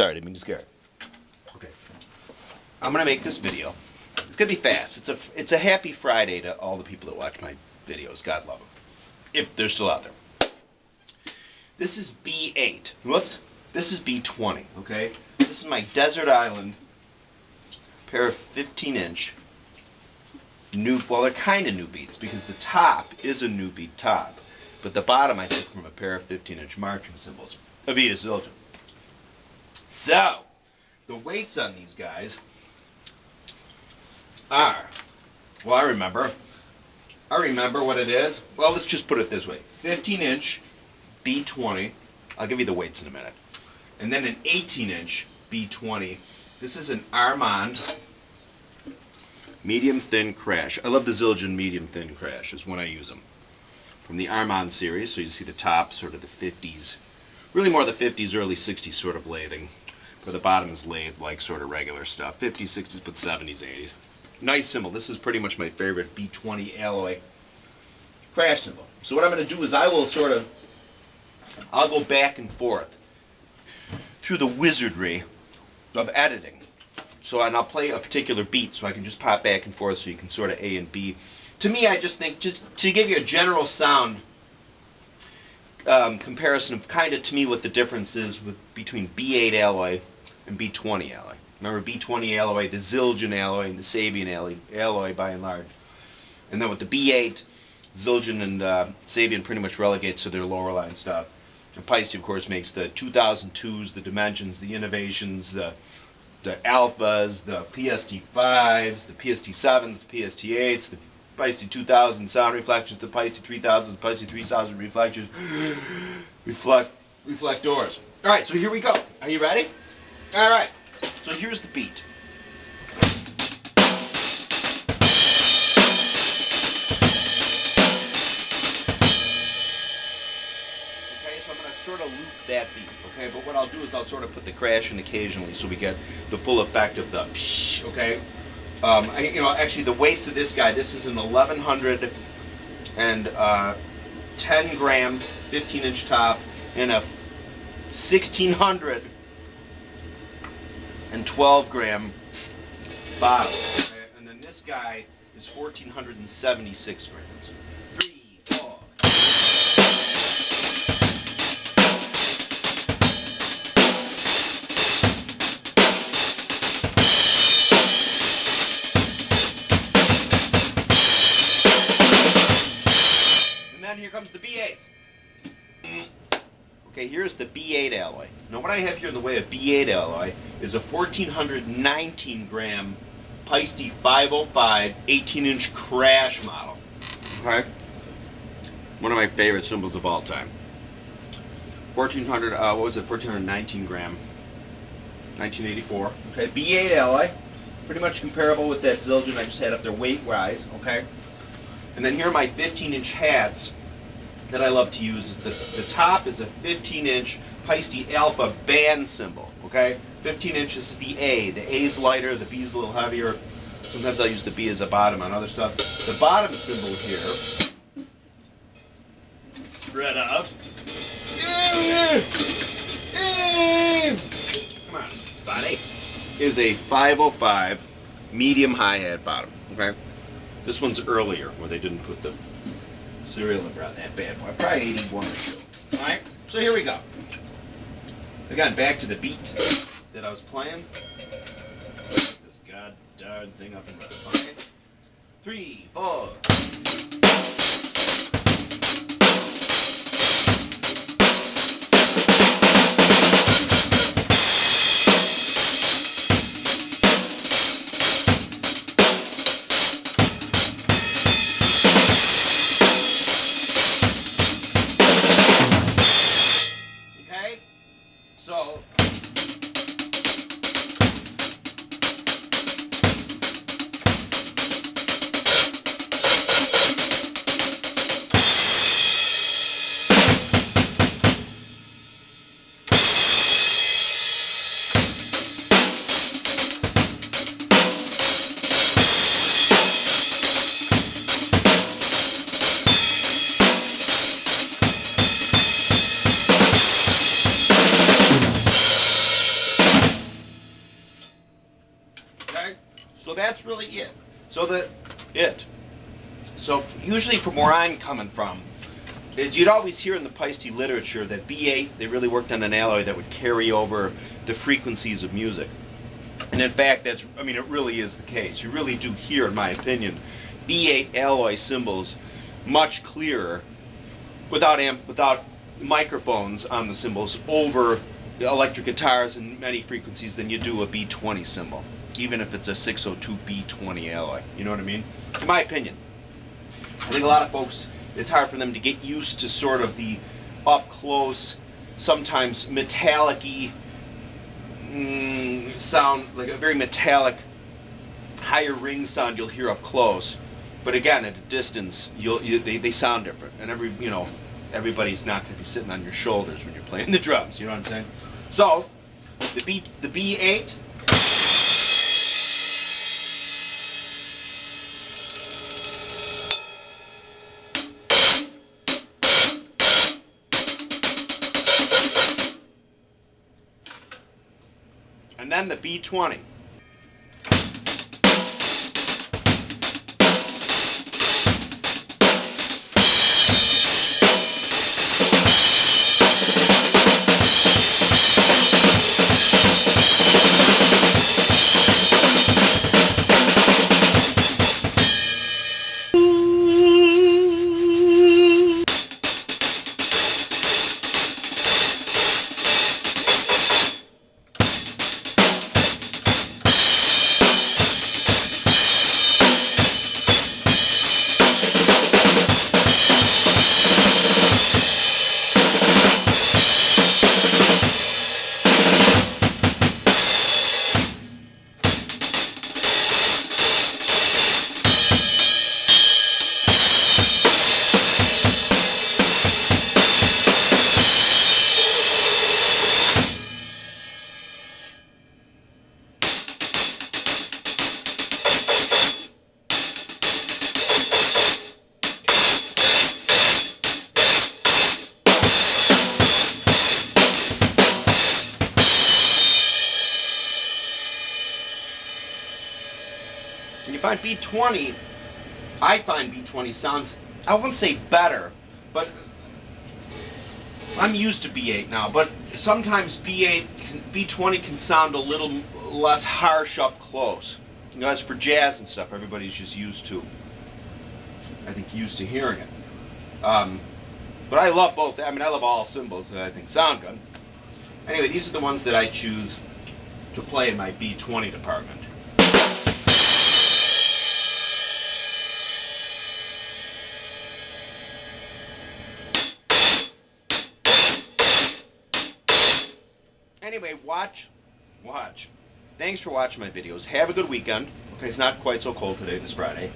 Sorry, I didn't mean to scare it. Okay. I'm going to make this video. It's going to be fast. It's a happy Friday to all the people that watch my videos. God love them. If they're still out there. This is B8. Whoops. This is B20, okay? This is my Desert Island pair of 15-inch new, well, they're kind of new beats because the top is a new beat top, but the bottom I took from a pair of 15-inch marching cymbals, Avita Zildjian. So, the weights on these guys are, well, I remember what it is. Well, let's just put it this way. 15-inch B20, I'll give you the weights in a minute. And then an 18-inch B20. This is an Armand medium thin crash. I love the Zildjian medium thin crashes when I use them. From the Armand series, so you see the top, sort of the 50s, really more the 50s, early 60s sort of lathing, where the bottom is lathed like sort of regular stuff. 50s, 60s, but 70s, 80s. Nice cymbal. This is pretty much my favorite B20 alloy crash cymbal. So what I'm going to do is I'll go back and forth through the wizardry of editing. So, and I'll play a particular beat so I can just pop back and forth so you can sort of A and B. To me, I just think, just to give you a general sound comparison of kind of to me what the difference is between B8 alloy and B20 alloy. Remember B20 alloy, the Zildjian alloy, and the Sabian alloy by and large. And then with the B8, Zildjian and Sabian pretty much relegate to their lower line stuff. And Paiste, of course, makes the 2002s, the Dimensions, the Innovations, the Alphas, the PST5s, the PST7s, the PST8s, the Paiste 2000 sound reflectors, the Paiste 3000s, the Paiste 3000 reflectors, reflectors. All right, so here we go. Are you ready? All right. So here's the beat. So I'm going to sort of loop that beat, okay? But what I'll do is I'll sort of put the crash in occasionally so we get the full effect of the psh, okay? Actually the weights of this guy, this is an 1100 and 10 gram 15-inch top and a 1600 and 12 gram bottom, okay? And then this guy is 1476 grams. 3, 4. Here comes the B8. Okay, here's the B8 alloy. Now what I have here in the way of B8 alloy is a 1419 gram Paiste 505 18-inch crash model. Okay? One of my favorite cymbals of all time. 1419 gram, 1984. Okay, B8 alloy. Pretty much comparable with that Zildjian I just had up there weight-wise, okay? And then here are my 15-inch hats that I love to use. The top is a 15-inch Paiste Alpha band cymbal, okay? 15 inches is the A. The A is lighter, the B is a little heavier. Sometimes I'll use the B as a bottom on other stuff. The bottom cymbal here, spread up. Come on, buddy. Is a 505 medium hi-hat bottom, okay? This one's earlier, where they didn't put the serial number on that bad boy. Probably 81 or so. Alright, so here we go. Again, back to the beat that I was playing. Get this goddamn thing up and running. Okay? 3, 4. So, So that's really it. So usually from where I'm coming from, is you'd always hear in the Paiste literature that B8, they really worked on an alloy that would carry over the frequencies of music. And in fact, it really is the case. You really do hear, in my opinion, B8 alloy cymbals much clearer without microphones on the cymbals over electric guitars and many frequencies than you do a B20 cymbal, even if it's a 602 B20 alloy. You know what I mean? In my opinion. I think a lot of folks, it's hard for them to get used to sort of the up-close, sometimes metallic-y sound, like a very metallic, higher ring sound you'll hear up close. But again, at a distance, they sound different, and everybody's not going to be sitting on your shoulders when you're playing the drums. You know what I'm saying? So, the B8. And then the B20. And you find B20, I find B20 sounds, I wouldn't say better, but I'm used to B8 now, but sometimes B20 can sound a little less harsh up close. You know, as for jazz and stuff, everybody's just used to hearing it. But I love both. I love all cymbals that I think sound good. Anyway, these are the ones that I choose to play in my B20 department. Anyway, watch. Thanks for watching my videos. Have a good weekend. Okay, it's not quite so cold today, this Friday.